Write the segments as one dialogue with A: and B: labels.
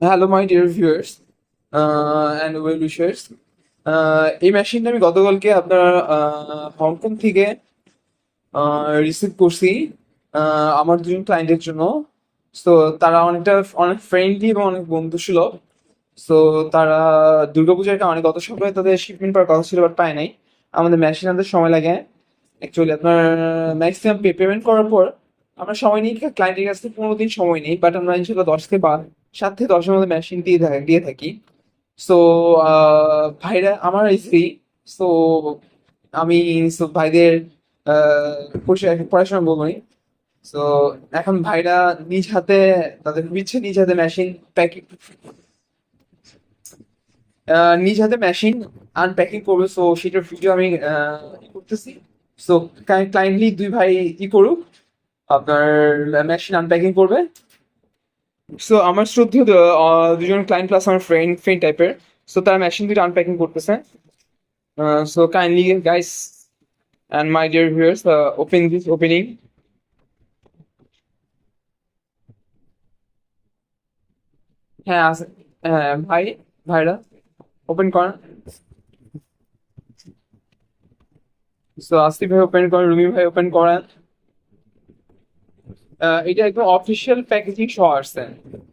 A: Hello my dear viewers and well wishers. এই মেশিনটা আমি গতকালকে আপনার হংকং থেকে রিসিভ করছি আমার দুজন ক্লায়েন্টের জন্য। সো তারা অনেক ফ্রেন্ডলি এবং অনেক বন্ধুসুলভ। সো তারা দুর্গাপূজার কারণে গত সপ্তাহে তাদের শিপমেন্ট পাওয়ার কথা ছিল, বাট পায় নাই। আমাদের মেশিন আনতে সময় লাগে অ্যাকচুয়ালি। আপনার ম্যাক্সিমাম পেমেন্ট করার পর আমরা সময় নিই, ক্লায়েন্টের কাছ থেকে 15 দিন সময় নিই, বাট আমরা ইনশাল্লাহ 7 থেকে 10-এর মধ্যে মেশিন দিয়ে থাকি। সো ভাইরা আমার ফ্রি। সো আমি ভাইদের পড়াশোনা বলবো নি। সো এখন ভাইরা নিজ হাতে নিজ হাতে মেশিন প্যাকিং নিজ হাতে মেশিন আনপ্যাকিং করবে। সো সেটার ভিডিও আমি করতেছি। সো কাইন্ডলি দুই ভাই করুক, আপনার মেশিন আনপ্যাকিং করবে। সো আমার শ্রদ্ধেয় দুজন ক্লায়েন্ট প্লাস আমার ফ্রেন্ড ফ্রেন্ড টাইপের। সো তারা মেশিন দুটো আনপ্যাকিং করতেছে। So kindly guys and my dear viewers, open this opening. হ্যাঁ আছে। হ্যাঁ ভাইরা ওপেন করেন। সো আসিফ ভাই ওপেন করেন, রুমি ভাই ওপেন করেন। এটা একদম অফিসিয়াল প্যাকেজিং সহ আসছে,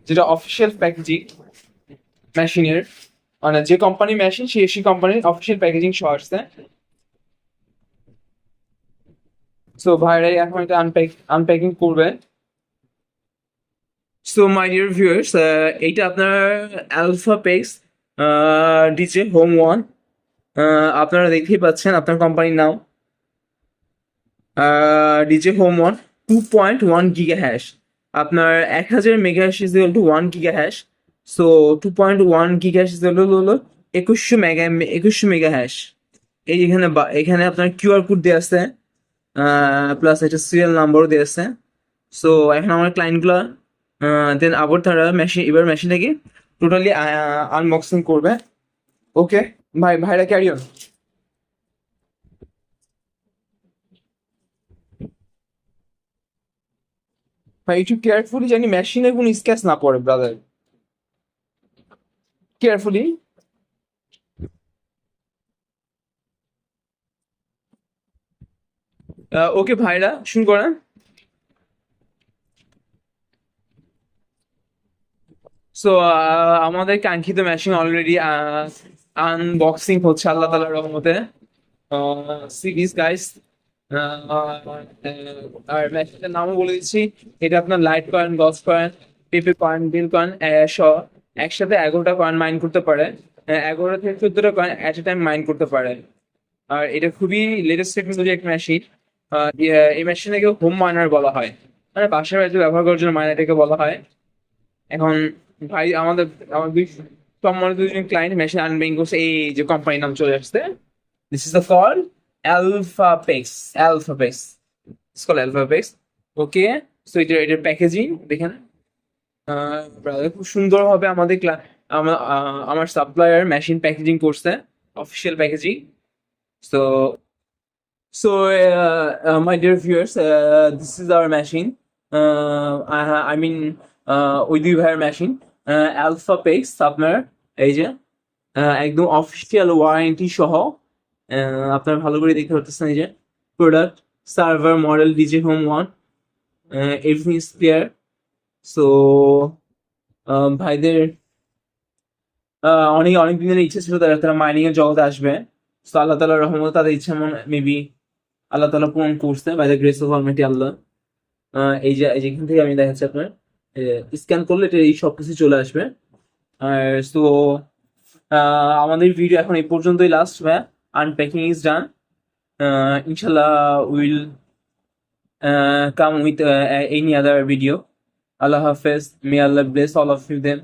A: যেটা অফিসিয়াল প্যাকেজিং মেশিনের, মানে যে কোম্পানি মেশিন সেই কোম্পানির অফিসিয়াল প্যাকেজিং সহ আসছে। সো ভাইরাই এখন এটা আনপ্যাকিং করবে। সো মাই ডিয়ার ভিউয়ার্স, এইটা আপনার alpha pecks DJ home one. আপনারা দেখতেই পাচ্ছেন আপনার কোম্পানির নাম DJ home one. 2.1 giga hash, আপনার 1000 mega hash is equal to 1 giga hash. So 2.1 giga hash is equal হলো 2100 মেগা হ্যাশ। এই এখানে এখানে আপনার কিউআর কোড দেওয়া আছে, প্লাস এটা সিরিয়াল নাম্বারও দেওয়া আছে। সো এখন আমার ক্লায়েন্টগুলো দেন আবার তারা মেশিনটাকে টোটালি আনবক্সিং করবে। ওকে ভাইরা ক্যারি অন। ভাই একটু কেয়ারফুলি জানি মেশিনে কোনো স্ক্র্যাচ না পড়ে ব্রাদার, কেয়ারফুলি। ওকে ভাইরা শুরু করেন। সো আমাদের কাঙ্ক্ষিত মেশিন অলরেডি আনবক্সিং হচ্ছে আল্লাহ তাআলার রহমতে। সিরিজ গাইস, আর মেশিনটার নামও বলে দিচ্ছি। এটা আপনার লাইট কয়েন, গজ কয়েন, পেপে কয়েন, বিল কয়েন সহ একসাথে 11টা কয়েন মাইন করতে পারে। 11 থেকে 14টা coin at a time mine করতে পারে। আর এটা খুবই লেটেস্ট টেকনোলজি একটা মেশিন। এই মেশিনটাকে হোম মাইনার বলা হয়, মানে বাসায় বাড়িতে ব্যবহার করার জন্য মাইনারটাকে বলা হয়। এখন ভাই আমার দুই সম্মানিত দুজন ক্লায়েন্ট মেশিন আনবেইং করছে, এই যে কোম্পানির নাম চলে আসছে। This is the call Alphapex. Alphapex it's call Alphapex. Okay, so এটার প্যাকেজিং দেখেন। brother, খুব সুন্দরভাবে আমার সাপ্লায়ার মেশিন প্যাকেজিং করছে, official packaging. So my dear viewers, this is our machine. I mean, ওই দুই ভাইয়ের মেশিন অ্যালফা পেক্স আপনার, এই যে একদম অফিসিয়াল ওয়ারেন্টি সহ। আপনার ভালো করে দেখতে পাচ্ছেন, এই যে product, server, model DJ home one, everything is clear. So ভাইদের অনেক অনেক দিনের ইচ্ছা ছিল তারা তারা মাইনিং এর জগতে আসবে। তো আল্লাহ তাআলার রহমতে তাদের ইচ্ছা মেবি আল্লাহ তাআলা পূরণ করছে, by the grace of almighty Allah. যেখান থেকে আমি দেখাচ্ছি আপনার স্ক্যান করলে এটা এই সব কিছু চলে আসবে। আর সো আমাদের ভিডিও এখন এই পর্যন্তই লাস্ট। Unpacking is done. ইনশাল্লাহ will come with any other video. আল্লাহ হাফেজ, may Allah bless all of you them.